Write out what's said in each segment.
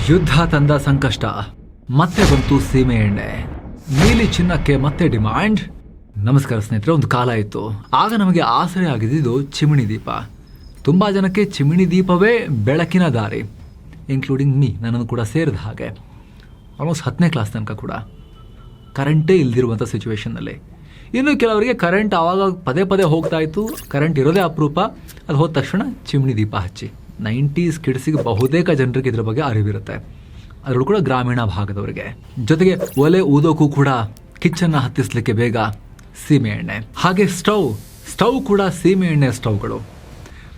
ಯುದ್ಧ ತಂದ ಸಂಕಷ್ಟ, ಮತ್ತೆ ಬಂತು ಸೀಮೆ ಎಣ್ಣೆ, ನೀಲಿ ಚಿನ್ನಕ್ಕೆ ಮತ್ತೆ ಡಿಮಾಂಡ್. ನಮಸ್ಕಾರ ಸ್ನೇಹಿತರೆ, ಒಂದು ಕಾಲ ಇತ್ತು, ಆಗ ನಮಗೆ ಆಸರೆ ಆಗಿದ್ದು ಚಿಮಣಿ ದೀಪ. ತುಂಬಾ ಜನಕ್ಕೆ ಚಿಮಣಿ ದೀಪವೇ ಬೆಳಕಿನ ದಾರಿ, ಇನ್ಕ್ಲೂಡಿಂಗ್ ಮೀ, ನನ್ನನ್ನು ಕೂಡ ಸೇರಿದ ಹಾಗೆ. ಆಲ್ಮೋಸ್ಟ್ 10ನೇ ಕ್ಲಾಸ್ ತನಕ ಕೂಡ ಕರೆಂಟೇ ಇಲ್ದಿರುವಂಥ ಸಿಚುವೇಶನ್ನಲ್ಲಿ. ಇನ್ನು ಕೆಲವರಿಗೆ ಕರೆಂಟ್ ಆವಾಗ ಪದೇ ಪದೇ ಹೋಗ್ತಾ ಇತ್ತು, ಕರೆಂಟ್ ಇರೋದೇ ಅಪರೂಪ, ಅದು ಹೋದ ತಕ್ಷಣ ಚಿಮಣಿ ದೀಪ ಹಚ್ಚಿ. 90s ಕಿಡ್ಸಿಗೆ ಬಹುತೇಕ ಜನರಿಗೆ ಇದ್ರ ಬಗ್ಗೆ ಅರಿವಿರುತ್ತೆ, ಅದರಲ್ಲೂ ಕೂಡ ಗ್ರಾಮೀಣ ಭಾಗದವರಿಗೆ. ಜೊತೆಗೆ ಒಲೆ ಊದೋಕ್ಕೂ ಕೂಡ ಕಿಚ್ಚನ್ನು ಹತ್ತಿಸ್ಲಿಕ್ಕೆ ಬೇಗ ಸೀಮೆ ಎಣ್ಣೆ. ಹಾಗೆ ಸ್ಟವ್ ಕೂಡ ಸೀಮೆ ಎಣ್ಣೆ ಸ್ಟವ್ಗಳು.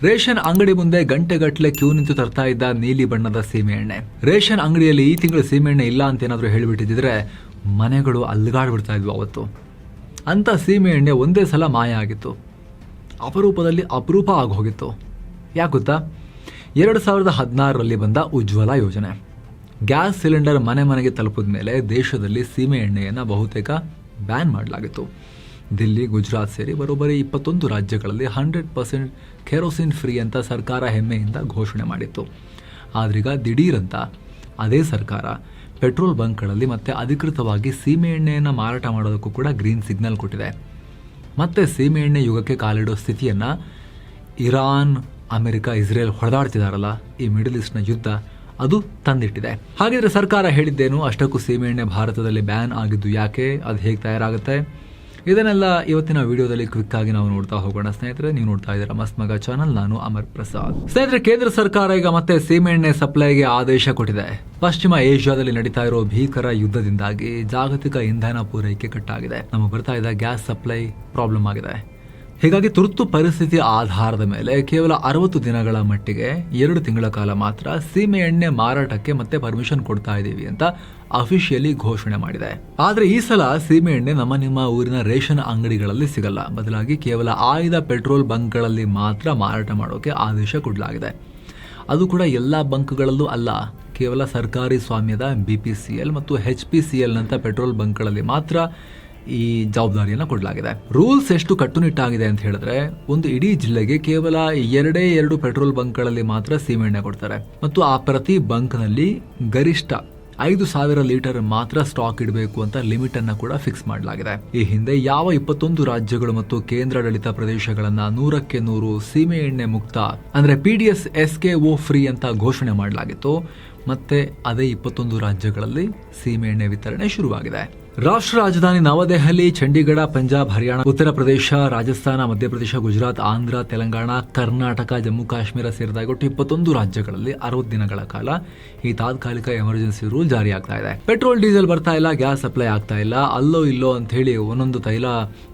ರೇಷನ್ ಅಂಗಡಿ ಮುಂದೆ ಗಂಟೆಗಟ್ಟಲೆ ಕ್ಯೂ ನಿಂತು ತರ್ತಾ ಇದ್ದ ನೀಲಿ ಬಣ್ಣದ ಸೀಮೆ ಎಣ್ಣೆ. ರೇಷನ್ ಅಂಗಡಿಯಲ್ಲಿ ಈ ತಿಂಗಳು ಸೀಮೆ ಎಣ್ಣೆ ಇಲ್ಲ ಅಂತ ಏನಾದರೂ ಹೇಳಿಬಿಟ್ಟಿದ್ರೆ ಮನೆಗಳು ಅಲ್ಗಾಡ್ಬಿಡ್ತಾ ಇದ್ವು ಅವತ್ತು. ಅಂತ ಸೀಮೆ ಎಣ್ಣೆ ಒಂದೇ ಸಲ ಮಾಯ ಆಗಿತ್ತು, ಅಪರೂಪದಲ್ಲಿ ಅಪರೂಪ ಆಗೋಗಿತ್ತು. ಯಾಕೆ ಗೊತ್ತಾ? 2016ರಲ್ಲಿ ಬಂದ ಉಜ್ವಲ ಯೋಜನೆ. ಗ್ಯಾಸ್ ಸಿಲಿಂಡರ್ ಮನೆ ಮನೆಗೆ ತಲುಪಿದ ಮೇಲೆ ದೇಶದಲ್ಲಿ ಸೀಮೆ ಎಣ್ಣೆಯನ್ನು ಬಹುತೇಕ ಬ್ಯಾನ್ ಮಾಡಲಾಗಿತ್ತು. ದಿಲ್ಲಿ, ಗುಜರಾತ್ ಸೇರಿ ಬರೋಬ್ಬರಿ 21 ರಾಜ್ಯಗಳಲ್ಲಿ 100% ಕೆರೋಸಿನ್ ಫ್ರೀ ಅಂತ ಸರ್ಕಾರ ಹೆಮ್ಮೆಯಿಂದ ಘೋಷಣೆ ಮಾಡಿತ್ತು. ಆದ್ರೀಗ ದಿಢೀರಂತ ಅದೇ ಸರ್ಕಾರ ಪೆಟ್ರೋಲ್ ಬಂಕ್ಗಳಲ್ಲಿ ಮತ್ತೆ ಅಧಿಕೃತವಾಗಿ ಸೀಮೆ ಎಣ್ಣೆಯನ್ನು ಮಾರಾಟ ಮಾಡೋದಕ್ಕೂ ಕೂಡ ಗ್ರೀನ್ ಸಿಗ್ನಲ್ ಕೊಟ್ಟಿದೆ. ಮತ್ತೆ ಸೀಮೆ ಎಣ್ಣೆ ಯುಗಕ್ಕೆ ಕಾಲಿಡೋ ಸ್ಥಿತಿಯನ್ನು ಇರಾನ್, ಅಮೆರಿಕ, ಇಸ್ರೇಲ್ ಹೊಡೆದಾಡ್ತಿದಾರಲ್ಲ, ಈ ಮಿಡಲ್ ಈಸ್ಟ್ನ ಯುದ್ಧ ಅದು ತಂದಿಟ್ಟಿದೆ. ಹಾಗಿದ್ರೆ ಸರ್ಕಾರ ಹೇಳಿದ್ದೇನು? ಅಷ್ಟಕ್ಕೂ ಸೀಮೆ ಎಣ್ಣೆ ಭಾರತದಲ್ಲಿ ಬ್ಯಾನ್ ಆಗಿದ್ದು ಯಾಕೆ? ಅದು ಹೇಗೆ ತಯಾರಾಗುತ್ತೆ? ಇದನ್ನೆಲ್ಲ ಇವತ್ತಿನ ವಿಡಿಯೋದಲ್ಲಿ ಕ್ವಿಕ್ ಆಗಿ ನಾವು ನೋಡ್ತಾ ಹೋಗೋಣ ಸ್ನೇಹಿತರೆ. ನೀವು ನೋಡ್ತಾ ಇದ್ದೀರಾ ಮಸ್ತ್ ಮಗ ಚಾನಲ್, ನಾನು ಅಮರ್ ಪ್ರಸಾದ್. ಸ್ನೇಹಿತರೆ, ಕೇಂದ್ರ ಸರ್ಕಾರ ಈಗ ಮತ್ತೆ ಸೀಮೆ ಎಣ್ಣೆ ಸಪ್ಲೈಗೆ ಆದೇಶ ಕೊಟ್ಟಿದೆ. ಪಶ್ಚಿಮ ಏಷ್ಯಾದಲ್ಲಿ ನಡೀತಾ ಇರೋ ಭೀಕರ ಯುದ್ಧದಿಂದಾಗಿ ಜಾಗತಿಕ ಇಂಧನ ಪೂರೈಕೆ ಕಟ್ಟಾಗಿದೆ. ನಮಗೆ ಬರ್ತಾ ಇದ್ದ ಗ್ಯಾಸ್ ಸಪ್ಲೈ ಪ್ರಾಬ್ಲಮ್ ಆಗಿದೆ. ಹೀಗಾಗಿ ತುರ್ತು ಪರಿಸ್ಥಿತಿ ಆಧಾರದ ಮೇಲೆ ಕೇವಲ 60 ದಿನಗಳ ಮಟ್ಟಿಗೆ 2 ತಿಂಗಳ ಕಾಲ ಮಾತ್ರ ಸೀಮೆ ಎಣ್ಣೆ ಮಾರಾಟಕ್ಕೆ ಮತ್ತೆ ಪರ್ಮಿಷನ್ ಕೊಡ್ತಾ ಇದ್ದೀವಿ ಅಂತ ಅಫಿಷಿಯಲಿ ಘೋಷಣೆ ಮಾಡಿದೆ. ಆದ್ರೆ ಈ ಸಲ ಸೀಮೆ ಎಣ್ಣೆ ನಿಮ್ಮ ಊರಿನ ರೇಷನ್ ಅಂಗಡಿಗಳಲ್ಲಿ ಸಿಗಲ್ಲ, ಬದಲಾಗಿ ಕೇವಲ ಆಯ್ದ ಪೆಟ್ರೋಲ್ ಬಂಕ್ಗಳಲ್ಲಿ ಮಾತ್ರ ಮಾರಾಟ ಮಾಡೋಕೆ ಆದೇಶ ಕೊಡಲಾಗಿದೆ. ಅದು ಕೂಡ ಎಲ್ಲ ಬಂಕ್ಗಳಲ್ಲೂ ಅಲ್ಲ, ಕೇವಲ ಸರ್ಕಾರಿ ಸ್ವಾಮ್ಯದ BPCL ಮತ್ತು HPCL ನಂತ ಪೆಟ್ರೋಲ್ ಬಂಕ್ಗಳಲ್ಲಿ ಮಾತ್ರ ಈ ಜವಾಬ್ದಾರಿಯನ್ನು ಕೊಡಲಾಗಿದೆ. ರೂಲ್ಸ್ ಎಷ್ಟು ಕಟ್ಟುನಿಟ್ಟಾಗಿದೆ ಅಂತ ಹೇಳಿದ್ರೆ, ಒಂದು ಇಡೀ ಜಿಲ್ಲೆಗೆ ಕೇವಲ 2 ಪೆಟ್ರೋಲ್ ಬಂಕ್ಗಳಲ್ಲಿ ಮಾತ್ರ ಸೀಮೆ ಎಣ್ಣೆ ಕೊಡ್ತಾರೆ ಮತ್ತು ಆ ಪ್ರತಿ ಬಂಕ್ನಲ್ಲಿ ಗರಿಷ್ಠ 5,000 ಲೀಟರ್ ಮಾತ್ರ ಸ್ಟಾಕ್ ಇಡಬೇಕು ಅಂತ ಲಿಮಿಟ್ ಅನ್ನ ಕೂಡ ಫಿಕ್ಸ್ ಮಾಡಲಾಗಿದೆ. ಈ ಹಿಂದೆ ಯಾವ 21 ರಾಜ್ಯಗಳು ಮತ್ತು ಕೇಂದ್ರಾಡಳಿತ ಪ್ರದೇಶಗಳನ್ನ 100ಕ್ಕೆ 100 ಸೀಮೆ ಎಣ್ಣೆ ಮುಕ್ತ ಅಂದ್ರೆ PDS SKO ಫ್ರೀ ಅಂತ ಘೋಷಣೆ ಮಾಡಲಾಗಿತ್ತು, ಮತ್ತೆ ಅದೇ 21 ರಾಜ್ಯಗಳಲ್ಲಿ ಸೀಮೆ ಎಣ್ಣೆ ವಿತರಣೆ ಶುರುವಾಗಿದೆ. ರಾಷ್ಟ್ರ ರಾಜಧಾನಿ ನವದೆಹಲಿ, ಚಂಡೀಗಢ, ಪಂಜಾಬ್, ಹರಿಯಾಣ, ಉತ್ತರ ಪ್ರದೇಶ, ರಾಜಸ್ಥಾನ, ಮಧ್ಯಪ್ರದೇಶ, ಗುಜರಾತ್, ಆಂಧ್ರ, ತೆಲಂಗಾಣ, ಕರ್ನಾಟಕ, ಜಮ್ಮು ಕಾಶ್ಮೀರ ಸೇರಿದಾಗ ಒಟ್ಟು 21 ರಾಜ್ಯಗಳಲ್ಲಿ 60 ದಿನಗಳ ಕಾಲ ಈ ತಾತ್ಕಾಲಿಕ ಎಮರ್ಜೆನ್ಸಿ ರೂಲ್ ಜಾರಿ ಆಗ್ತಾ ಇದೆ. ಪೆಟ್ರೋಲ್, ಡೀಸೆಲ್ ಬರ್ತಾ ಇಲ್ಲ, ಗ್ಯಾಸ್ ಸಪ್ಲೈ ಆಗ್ತಾ ಇಲ್ಲ, ಅಲ್ಲೋ ಇಲ್ಲೋ ಅಂತ ಹೇಳಿ ಒಂದೊಂದು ತೈಲ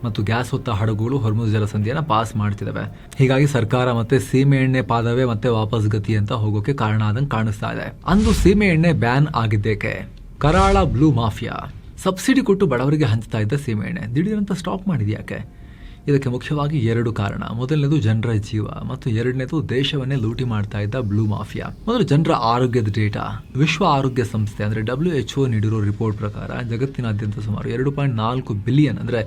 ಮತ್ತು ಗ್ಯಾಸ್ ಹೊತ್ತ ಹಡಗುಗಳು ಹೊರ್ಮುಜ್ ಜಲಸಂಧಿಯನ್ನ ಪಾಸ್ ಮಾಡ್ತಿದ್ದಾವೆ. ಹೀಗಾಗಿ ಸರ್ಕಾರ ಮತ್ತೆ ಸೀಮೆ ಎಣ್ಣೆ ಪಾದವೇ ಮತ್ತೆ ವಾಪಸ್ ಗತಿ ಅಂತ ಹೋಗೋಕೆ ಕಾರಣ ಆದಂಗೆ ಕಾಣಿಸ್ತಾ ಇದೆ. ಅಂದು ಸೀಮೆ ಎಣ್ಣೆ ಬ್ಯಾನ್ ಆಗಿದ್ದೇಕೆ? ಕರಾಳ ಬ್ಲೂ ಮಾಫಿಯಾ ಸಬ್ಸಿಡಿ ಕೊಟ್ಟು ಬಡವರಿಗೆ ಹಂಚ್ತಾ ಇದ್ದ ಸೀಮೆ ಎಣ್ಣೆ ದಿಢೀರಂತ ಸ್ಟಾಪ್ ಮಾಡಿದ್ಯಾಕೆ? ಇದಕ್ಕೆ ಮುಖ್ಯವಾಗಿ 2 ಕಾರಣ. ಮೊದಲನೇದು ಜನರ ಜೀವ ಮತ್ತು ಎರಡನೇದು ದೇಶವನ್ನೇ ಲೂಟಿ ಮಾಡ್ತಾ ಇದ್ದ ಬ್ಲೂ ಮಾಫಿಯಾ. ಮೊದಲು ಜನರ ಆರೋಗ್ಯದ ಡೇಟಾ. ವಿಶ್ವ ಆರೋಗ್ಯ ಸಂಸ್ಥೆ ಅಂದ್ರೆ WHO ನೀಡಿರೋ ರಿಪೋರ್ಟ್ ಪ್ರಕಾರ ಜಗತ್ತಿನಾದ್ಯಂತ ಸುಮಾರು 2.4 ಬಿಲಿಯನ್ ಅಂದ್ರೆ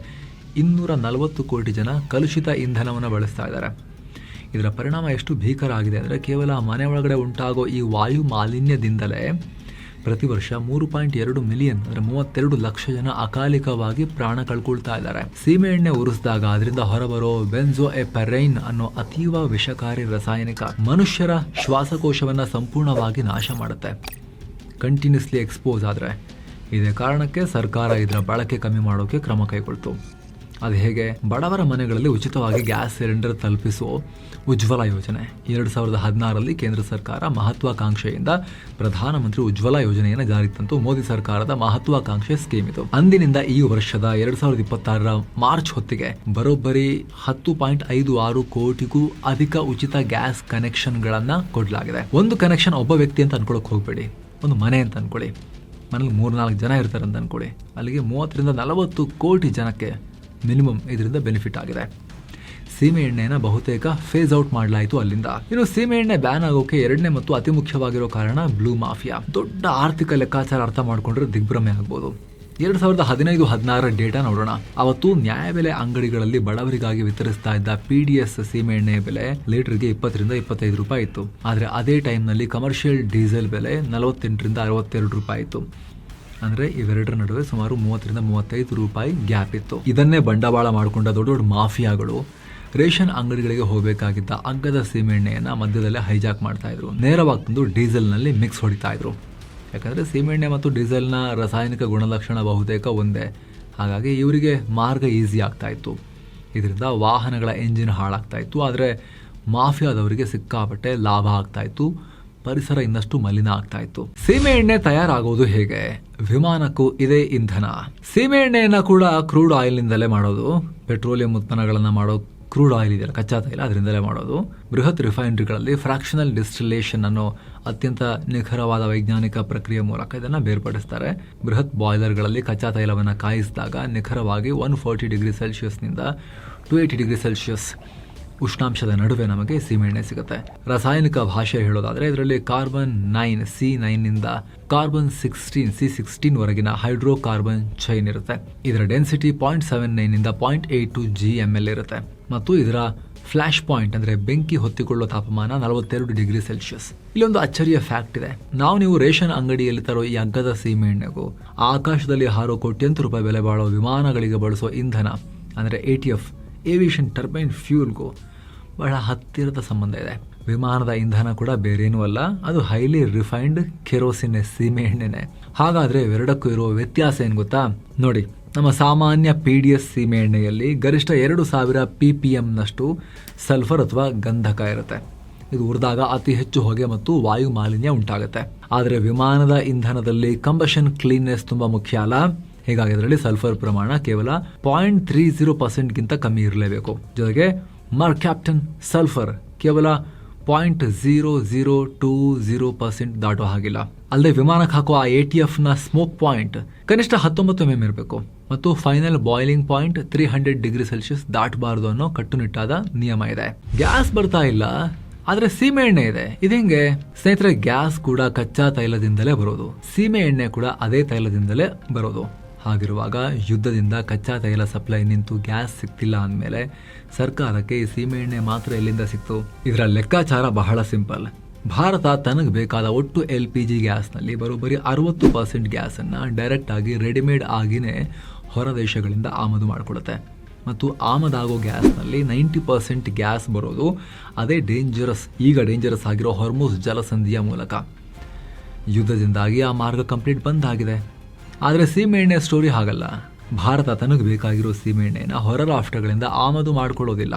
240 ಕೋಟಿ ಜನ ಕಲುಷಿತ ಇಂಧನವನ್ನು ಬಳಸ್ತಾ ಇದ್ದಾರೆ. ಇದರ ಪರಿಣಾಮ ಎಷ್ಟು ಭೀಕರ ಆಗಿದೆ ಅಂದರೆ, ಕೇವಲ ಮನೆ ಒಳಗಡೆ ಉಂಟಾಗೋ ಈ ವಾಯು ಮಾಲಿನ್ಯದಿಂದಲೇ ಪ್ರತಿ ವರ್ಷ 3.2 ಮಿಲಿಯನ್ ಅಂದರೆ 32 ಲಕ್ಷ ಜನ ಅಕಾಲಿಕವಾಗಿ ಪ್ರಾಣ ಕಳ್ಕೊಳ್ತಾ ಇದ್ದಾರೆ. ಸೀಮೆ ಎಣ್ಣೆ ಉರಿಸಿದಾಗ ಅದರಿಂದ ಹೊರಬರೋ ಬೆನ್ಜೋಎಪರೈನ್ ಅನ್ನೋ ಅತೀವ ವಿಷಕಾರಿ ರಾಸಾಯನಿಕ ಮನುಷ್ಯರ ಶ್ವಾಸಕೋಶವನ್ನ ಸಂಪೂರ್ಣವಾಗಿ ನಾಶ ಮಾಡುತ್ತೆ ಕಂಟಿನ್ಯೂಸ್ಲಿ ಎಕ್ಸ್ಪೋಸ್ ಆದ್ರೆ. ಇದೇ ಕಾರಣಕ್ಕೆ ಸರ್ಕಾರ ಇದರ ಬಳಕೆ ಕಮ್ಮಿ ಮಾಡೋಕೆ ಕ್ರಮ ಕೈಗೊಳ್ತು. ಅದು ಹೇಗೆ? ಬಡವರ ಮನೆಗಳಲ್ಲಿ ಉಚಿತವಾಗಿ ಗ್ಯಾಸ್ ಸಿಲಿಂಡರ್ ತಲುಪಿಸುವ ಉಜ್ವಲ ಯೋಜನೆ. 2016ರಲ್ಲಿ ಕೇಂದ್ರ ಸರ್ಕಾರ ಮಹತ್ವಾಕಾಂಕ್ಷೆಯಿಂದ ಪ್ರಧಾನಮಂತ್ರಿ ಉಜ್ವಲ ಯೋಜನೆಯನ್ನು ಜಾರಿಗೆ ತಂತು. ಮೋದಿ ಸರ್ಕಾರದ ಮಹತ್ವಾಕಾಂಕ್ಷೆ ಸ್ಕೀಮ್ ಇದು. ಅಂದಿನಿಂದ ಈ ವರ್ಷದ 2026ರ ಮಾರ್ಚ್ ಹೊತ್ತಿಗೆ ಬರೋಬ್ಬರಿ 10.56 ಕೋಟಿಗೂ ಅಧಿಕ ಉಚಿತ ಗ್ಯಾಸ್ ಕನೆಕ್ಷನ್ಗಳನ್ನ ಕೊಡಲಾಗಿದೆ. ಒಂದು ಕನೆಕ್ಷನ್ ಒಬ್ಬ ವ್ಯಕ್ತಿ ಅಂತ ಅನ್ಕೊಳಕ್ ಹೋಗ್ಬೇಡಿ, ಒಂದು ಮನೆ ಅಂತ ಅನ್ಕೊಳ್ಳಿ. ಮನೇಲಿ 3-4 ಜನ ಇರ್ತಾರೆ ಅಂತ ಅನ್ಕೊಳ್ಳಿ. ಅಲ್ಲಿಗೆ 30ರಿಂದ 40 ಕೋಟಿ ಜನಕ್ಕೆ ಮಿನಿಮಮ್ ಇದರಿಂದ ಬೆನಿಫಿಟ್ ಆಗಿದೆ. ಸೀಮೆ ಎಣ್ಣೆನ ಬಹುತೇಕ ಫೇಸ್ ಔಟ್ ಮಾಡಲಾಯಿತು ಅಲ್ಲಿಂದ. ಇನ್ನು ಸೀಮೆ ಎಣ್ಣೆ ಬ್ಯಾನ್ ಆಗೋಕೆ ಎರಡನೇ ಮತ್ತು ಅತಿ ಮುಖ್ಯವಾಗಿರೋ ಕಾರಣ ಬ್ಲೂ ಮಾಫಿಯಾ. ದೊಡ್ಡ ಆರ್ಥಿಕ ಲೆಕ್ಕಾಚಾರ ಅರ್ಥ ಮಾಡ್ಕೊಂಡ್ರೆ ದಿಗ್ಭ್ರಮೆ ಆಗ್ಬೋದು. 2015-16 ಡೇಟಾ ನೋಡೋಣ. ಅವತ್ತು ನ್ಯಾಯಬೆಲೆ ಅಂಗಡಿಗಳಲ್ಲಿ ಬಡವರಿಗಾಗಿ ವಿತರಿಸ್ತಾ ಇದ್ದ PDS ಸೀಮೆ ಎಣ್ಣೆ ಬೆಲೆ ಲೀಟರ್ಗೆ 20-25 ರೂಪಾಯಿ ಇತ್ತು. ಆದ್ರೆ ಅದೇ ಟೈಮ್ನಲ್ಲಿ ಕಮರ್ಷಿಯಲ್ ಡೀಸೆಲ್ ಬೆಲೆ 48-62 ರೂಪಾಯಿ ಇತ್ತು. ಅಂದ್ರೆ ಇವೆರಡರ ನಡುವೆ ಸುಮಾರು 30-35 ರೂಪಾಯಿ ಗ್ಯಾಪ್ ಇತ್ತು. ಇದನ್ನೇ ಬಂಡವಾಳ ಮಾಡಿಕೊಂಡ ದೊಡ್ಡ ದೊಡ್ಡ ಮಾಫಿಯಾಗಳು ರೇಷನ್ ಅಂಗಡಿಗಳಿಗೆ ಹೋಗಬೇಕಾಗಿದ್ದ ಅಗ್ಗದ ಸೀಮೆಎಣ್ಣೆಯನ್ನ ಮಧ್ಯದಲ್ಲೇ ಹೈಜಾಕ್ ಮಾಡ್ತಾ ಇದ್ರು. ನೇರವಾಗಿ ತಂದು ಡೀಸೆಲ್ನಲ್ಲಿ ಮಿಕ್ಸ್ ಹೊಡಿತಾ ಇದ್ರು. ಯಾಕಂದರೆ ಸೀಮೆಎಣ್ಣೆ ಮತ್ತು ಡೀಸೆಲ್ನ ರಾಸಾಯನಿಕ ಗುಣಲಕ್ಷಣ ಬಹುತೇಕ ಒಂದೇ. ಹಾಗಾಗಿ ಇವರಿಗೆ ಮಾರ್ಗ ಈಸಿ ಆಗ್ತಾ ಇತ್ತು. ಇದರಿಂದ ವಾಹನಗಳ ಎಂಜಿನ್ ಹಾಳಾಗ್ತಾ ಇತ್ತು. ಆದರೆ ಮಾಫಿಯಾದವರಿಗೆ ಸಿಕ್ಕಾಪಟ್ಟೆ ಲಾಭ ಆಗ್ತಾ ಇತ್ತು. ಪರಿಸರ ಇನ್ನಷ್ಟು ಮಲಿನ ಆಗ್ತಾ ಇತ್ತು. ಸೀಮೆ ಎಣ್ಣೆ ತಯಾರಾಗೋದು ಹೇಗೆ? ವಿಮಾನಕ್ಕೂ ಇದೇ ಇಂಧನ. ಸೀಮೆ ಎಣ್ಣೆಯನ್ನ ಕೂಡ ಕ್ರೂಡ್ ಆಯಿಲ್ ನಿಂದಲೇ ಮಾಡೋದು. ಪೆಟ್ರೋಲಿಯಂ ಉತ್ಪನ್ನಗಳನ್ನ ಮಾಡೋ ಕ್ರೂಡ್ ಆಯಿಲ್ ಇದೆಯಲ್ಲ, ಕಚ್ಚಾ ತೈಲ, ಅದರಿಂದಲೇ ಮಾಡೋದು. ಬೃಹತ್ ರಿಫೈನರಿಗಳಲ್ಲಿ ಫ್ರಾಕ್ಷನಲ್ ಡಿಸ್ಟಿಲೇಷನ್ ಅನ್ನೋ ಅತ್ಯಂತ ನಿಖರವಾದ ವೈಜ್ಞಾನಿಕ ಪ್ರಕ್ರಿಯೆ ಮೂಲಕ ಇದನ್ನು ಬೇರ್ಪಡಿಸ್ತಾರೆ. ಬೃಹತ್ ಬಾಯ್ಲರ್ಗಳಲ್ಲಿ ಕಚ್ಚಾ ತೈಲವನ್ನು ಕಾಯಿಸಿದಾಗ ನಿಖರವಾಗಿ 140 ಡಿಗ್ರಿ ಸೆಲ್ಸಿಯಸ್ನಿಂದ 280 ಡಿಗ್ರಿ ಸೆಲ್ಸಿಯಸ್ ಉಷ್ಣಾಂಶದ ನಡುವೆ ನಮಗೆ ಸೀಮೆಎಣ್ಣೆ ಸಿಗುತ್ತೆ. ರಾಸಾಯನಿಕ ಭಾಷೆ ಹೇಳೋದಾದ್ರೆ ಇದರಲ್ಲಿ ಕಾರ್ಬನ್ 9 C9 ನಿಂದ ಕಾರ್ಬನ್ 16 C16 ವರೆಗಿನ ಹೈಡ್ರೋ ಕಾರ್ಬನ್ ಚೈನ್ ಇರುತ್ತೆ. ಇದರ ಡೆನ್ಸಿಟಿ 0.79 ನಿಂದ 0.82 gml ಇರುತ್ತೆ. ಮತ್ತು ಇದರ ಫ್ಲಾಶ್ ಪಾಯಿಂಟ್ ಅಂದ್ರೆ ಬೆಂಕಿ ಹೊತ್ತಿಕೊಳ್ಳುವ ತಾಪಮಾನ 42 ಡಿಗ್ರಿ ಸೆಲ್ಸಿಯಸ್. ಇಲ್ಲೊಂದು ಅಚ್ಚರಿಯ ಫ್ಯಾಕ್ಟ್ ಇದೆ. ನೀವು ರೇಷನ್ ಅಂಗಡಿಯಲ್ಲಿ ತರೋ ಈ ಅಗ್ಗದ ಸೀಮೆಎಣ್ಣೆಗೂ ಆಕಾಶದಲ್ಲಿ ಹಾರೋ ಕೋಟ್ಯಂತರ ರೂಪಾಯಿ ಬೆಲೆ ಬಾಳೋ ವಿಮಾನಗಳಿಗೆ ಬಳಸೋ ಇಂಧನ ಅಂದ್ರೆ ATF ಏವಿಯೇಷನ್ ಟರ್ಬೈನ್ ಫ್ಯೂಲ್ಗೂ ಬಹಳ ಹತ್ತಿರದ ಸಂಬಂಧ ಇದೆ. ವಿಮಾನದ ಇಂಧನ ಕೂಡ ಬೇರೇನೂ ಅಲ್ಲ, ಅದು ಹೈಲಿ ರಿಫೈನ್ಡ್ ಕೆರೋಸಿನ್ ಸೀಮೆ ಎಣ್ಣೆನೆ. ಹಾಗಾದ್ರೆ ಇವೆರಡಕ್ಕೂ ಇರುವ ವ್ಯತ್ಯಾಸ ಏನು ಗೊತ್ತಾ? ನೋಡಿ, ನಮ್ಮ ಸಾಮಾನ್ಯ PDS ಸೀಮೆ ಎಣ್ಣೆಯಲ್ಲಿ ಗರಿಷ್ಠ 2000 ppm ನಷ್ಟು ಸಲ್ಫರ್ ಅಥವಾ ಗಂಧಕ ಇರುತ್ತೆ. ಇದು ಉರಿದಾಗ ಅತಿ ಹೆಚ್ಚು ಹೊಗೆ ಮತ್ತು ವಾಯು ಮಾಲಿನ್ಯ ಉಂಟಾಗುತ್ತೆ. ಆದರೆ ವಿಮಾನದ ಇಂಧನದಲ್ಲಿ ಕಂಬಷನ್ ಕ್ಲೀನ್ನೆಸ್ ತುಂಬಾ ಮುಖ್ಯ ಅಲ್ಲ. ಹೀಗಾಗಿ ಇದರಲ್ಲಿ ಸಲ್ಫರ್ ಪ್ರಮಾಣ ಕೇವಲ 0.30% ಕಮ್ಮಿ ಇರಲೇಬೇಕು. ಜೊತೆಗೆ ಮರ್ಕ್ಯಾಪ್ಟನ್ ಸಲ್ಫರ್ ಕೇವಲ 0.0020% ದಾಟೋ ಹಾಗಿಲ್ಲ. ಅಲ್ಲದೆ ವಿಮಾನಕ್ಕೆ ಹಾಕುವ ಆ ATFನ ಸ್ಮೋಕ್ ಪಾಯಿಂಟ್ ಕನಿಷ್ಠ 19 mm ಇರಬೇಕು ಮತ್ತು final boiling point 300 degree Celsius ದಾಟಬಾರದು ಅನ್ನೋ ಕಟ್ಟುನಿಟ್ಟಾದ ನಿಯಮ ಇದೆ. ಗ್ಯಾಸ್ ಬರ್ತಾ ಇಲ್ಲ, ಆದ್ರೆ ಸೀಮೆ ಎಣ್ಣೆ ಇದೆ. ಇದೆಂಗೆ? ಸ್ನೇಹಿತರೆ, ಗ್ಯಾಸ್ ಕೂಡ ಕಚ್ಚಾ ತೈಲದಿಂದಲೇ ಬರೋದು. ಸೀಮೆ ಎಣ್ಣೆ ಕೂಡ ಅದೇ ತೈಲದಿಂದಲೇ ಬರೋದು. ಹಾಗಿರುವಾಗ ಯುದ್ಧದಿಂದ ಕಚ್ಚಾ ತೈಲ ಸಪ್ಲೈ ನಿಂತು ಗ್ಯಾಸ್ ಸಿಗ್ತಿಲ್ಲ ಅಂದಮೇಲೆ ಸರ್ಕಾರಕ್ಕೆ ಈ ಸೀಮೆ ಎಣ್ಣೆ ಮಾತ್ರ ಎಲ್ಲಿಂದ ಸಿಕ್ತು? ಇದರ ಲೆಕ್ಕಾಚಾರ ಬಹಳ ಸಿಂಪಲ್. ಭಾರತ ತನಗೆ ಬೇಕಾದ ಒಟ್ಟು LPG ಗ್ಯಾಸ್ನಲ್ಲಿ ಬರೋಬ್ಬರಿ 60% ಗ್ಯಾಸನ್ನು ಡೈರೆಕ್ಟ್ ಆಗಿ ರೆಡಿಮೇಡ್ ಆಗಿನೇ ಹೊರ ದೇಶಗಳಿಂದ ಆಮದು ಮಾಡಿಕೊಡುತ್ತೆ. ಮತ್ತು ಆಮದಾಗೋ ಗ್ಯಾಸ್ನಲ್ಲಿ 90% ಗ್ಯಾಸ್ ಬರೋದು ಅದೇ ಈಗ ಡೇಂಜರಸ್ ಆಗಿರೋ ಹೊರ್ಮುಜ್ ಜಲಸಂಧಿಯ ಮೂಲಕ. ಯುದ್ಧದಿಂದಾಗಿ ಆ ಮಾರ್ಗ ಕಂಪ್ಲೀಟ್ ಬಂದ್ ಆಗಿದೆ. ಆದರೆ ಸೀಮೆಎಣ್ಣೆ ಸ್ಟೋರಿ ಹಾಗಲ್ಲ. ಭಾರತ ತನಗೆ ಬೇಕಾಗಿರೋ ಸೀಮೆಎಣ್ಣೆನ ಹೊರ ರಾಷ್ಟ್ರಗಳಿಂದ ಆಮದು ಮಾಡಿಕೊಳ್ಳೋದಿಲ್ಲ.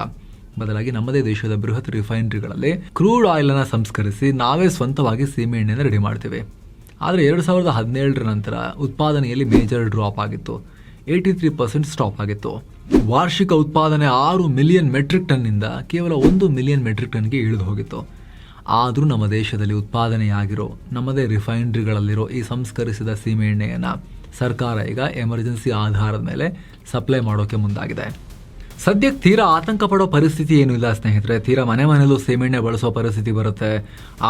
ಬದಲಾಗಿ ನಮ್ಮದೇ ದೇಶದ ಬೃಹತ್ ರಿಫೈನರಿಗಳಲ್ಲಿ ಕ್ರೂಡ್ ಆಯಿಲ್ ಸಂಸ್ಕರಿಸಿ ನಾವೇ ಸ್ವಂತವಾಗಿ ಸೀಮೆಎಣ್ಣೆನ ರೆಡಿ ಮಾಡ್ತೀವಿ. ಆದರೆ 2017 ನಂತರ ಉತ್ಪಾದನೆಯಲ್ಲಿ ಮೇಜರ್ ಡ್ರಾಪ್ ಆಗಿತ್ತು. 83% ಸ್ಟಾಪ್ ಆಗಿತ್ತು. ವಾರ್ಷಿಕ ಉತ್ಪಾದನೆ 6 ಮಿಲಿಯನ್ ಮೆಟ್ರಿಕ್ ಟನ್ನಿಂದ ಕೇವಲ 1 ಮಿಲಿಯನ್ ಮೆಟ್ರಿಕ್ ಟನ್ಗೆ ಇಳಿದು ಹೋಗಿತ್ತು. ಆದರೂ ನಮ್ಮ ದೇಶದಲ್ಲಿ ಉತ್ಪಾದನೆಯಾಗಿರೋ ನಮ್ಮದೇ ರಿಫೈನರಿಗಳಲ್ಲಿರೋ ಈ ಸಂಸ್ಕರಿಸಿದ ಸೀಮೆ ಎಣ್ಣೆಯನ್ನು ಸರ್ಕಾರ ಈಗ ಎಮರ್ಜೆನ್ಸಿ ಆಧಾರದ ಮೇಲೆ ಸಪ್ಲೈ ಮಾಡೋಕೆ ಮುಂದಾಗಿದೆ. ಸದ್ಯಕ್ಕೆ ತೀರಾ ಆತಂಕ ಪಡೋ ಪರಿಸ್ಥಿತಿ ಏನೂ ಇಲ್ಲ ಸ್ನೇಹಿತರೆ. ತೀರಾ ಮನೆಯಲ್ಲೂ ಸೀಮೆಎಣ್ಣೆ ಬಳಸೋ ಪರಿಸ್ಥಿತಿ ಬರುತ್ತೆ.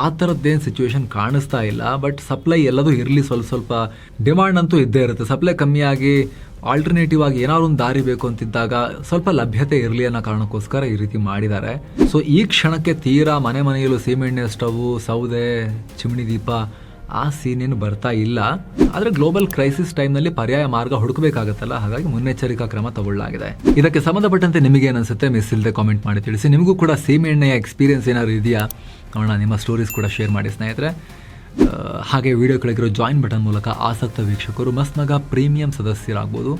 ಆ ಥರದ್ದೇನು ಸಿಚುವೇಶನ್ ಕಾಣಿಸ್ತಾ ಇಲ್ಲ. ಬಟ್ ಸಪ್ಲೈ ಎಲ್ಲದೂ ಇರಲಿ, ಸ್ವಲ್ಪ ಡಿಮಾಂಡ್ ಅಂತೂ ಇದ್ದೇ ಇರುತ್ತೆ. ಸಪ್ಲೈ ಕಮ್ಮಿಯಾಗಿ ಆಲ್ಟರ್ನೇಟಿವ್ ಆಗಿ ಏನಾದ್ರು ಒಂದು ದಾರಿ ಬೇಕು ಅಂತಿದ್ದಾಗ ಸ್ವಲ್ಪ ಲಭ್ಯತೆ ಇರಲಿ ಅನ್ನೋ ಕಾರಣಕ್ಕೋಸ್ಕರ ಈ ರೀತಿ ಮಾಡಿದ್ದಾರೆ. ಸೊ ಈ ಕ್ಷಣಕ್ಕೆ ತೀರಾ ಮನೆಯಲ್ಲೂ ಸೀಮೆಎಣ್ಣೆ ಸ್ಟವ್, ಸೌದೆ, ಚಿಮಣಿ ದೀಪ ಆ ಸೀನೇನು ಬರ್ತಾ ಇಲ್ಲ. ಆದರೆ ಗ್ಲೋಬಲ್ ಕ್ರೈಸಿಸ್ ಟೈಮ್ನಲ್ಲಿ ಪರ್ಯಾಯ ಮಾರ್ಗ ಹುಡುಕಬೇಕಾಗತ್ತಲ್ಲ, ಹಾಗಾಗಿ ಮುನ್ನೆಚ್ಚರಿಕಾ ಕ್ರಮ ತಗೊಳ್ಳಲಾಗಿದೆ. ಇದಕ್ಕೆ ಸಂಬಂಧಪಟ್ಟಂತೆ ನಿಮಗೆ ಏನಿಸುತ್ತೆ ಮಿಸ್ ಇಲ್ಲದೆ ಕಾಮೆಂಟ್ ಮಾಡಿ ತಿಳಿಸಿ. ನಿಮಗೂ ಕೂಡ ಸೀಮೆಎಣ್ಣೆಯ ಎಕ್ಸ್ಪೀರಿಯನ್ಸ್ ಏನಾದ್ರು ಇದೆಯಾ ನೋಡೋಣ. ನಿಮ್ಮ ಸ್ಟೋರೀಸ್ ಕೂಡ ಶೇರ್ ಮಾಡಿ ಸ್ನೇಹಿತರೆ. ಹಾಗೆ ವಿಡಿಯೋ ಕೆಳಗಿರೋ ಜಾಯಿನ್ ಬಟನ್ ಮೂಲಕ ಆಸಕ್ತ ವೀಕ್ಷಕರು ಮಸ್ತ್ಮಗ ಪ್ರೀಮಿಯಂ ಸದಸ್ಯರಾಗ್ಬೋದು.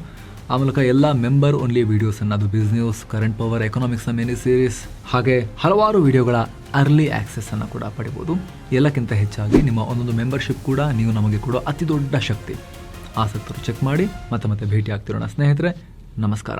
ಆ ಮೂಲಕ ಎಲ್ಲ ಮೆಂಬರ್ ಓನ್ಲಿ ವಿಡಿಯೋಸನ್ನು, ಅದು ಬಿಸ್ನೆಸ್, ಕರೆಂಟ್ ಪವರ್, ಎಕನಾಮಿಕ್ಸ್ನ ಮಿನಿ ಸೀರೀಸ್ ಹಾಗೆ ಹಲವಾರು ವಿಡಿಯೋಗಳ ಅರ್ಲಿ ಆಕ್ಸೆಸ್ಸನ್ನು ಕೂಡ ಪಡಿಬೋದು. ಎಲ್ಲಕ್ಕಿಂತ ಹೆಚ್ಚಾಗಿ ನಿಮ್ಮ ಒಂದೊಂದು ಮೆಂಬರ್ಶಿಪ್ ಕೂಡ ನೀವು ನಮಗೆ ಕೊಡೋ ಅತಿ ದೊಡ್ಡ ಶಕ್ತಿ. ಆಸಕ್ತರು ಚೆಕ್ ಮಾಡಿ. ಮತ್ತೆ ಭೇಟಿ ಆಗ್ತಿರೋಣ ಸ್ನೇಹಿತರೆ. ನಮಸ್ಕಾರ.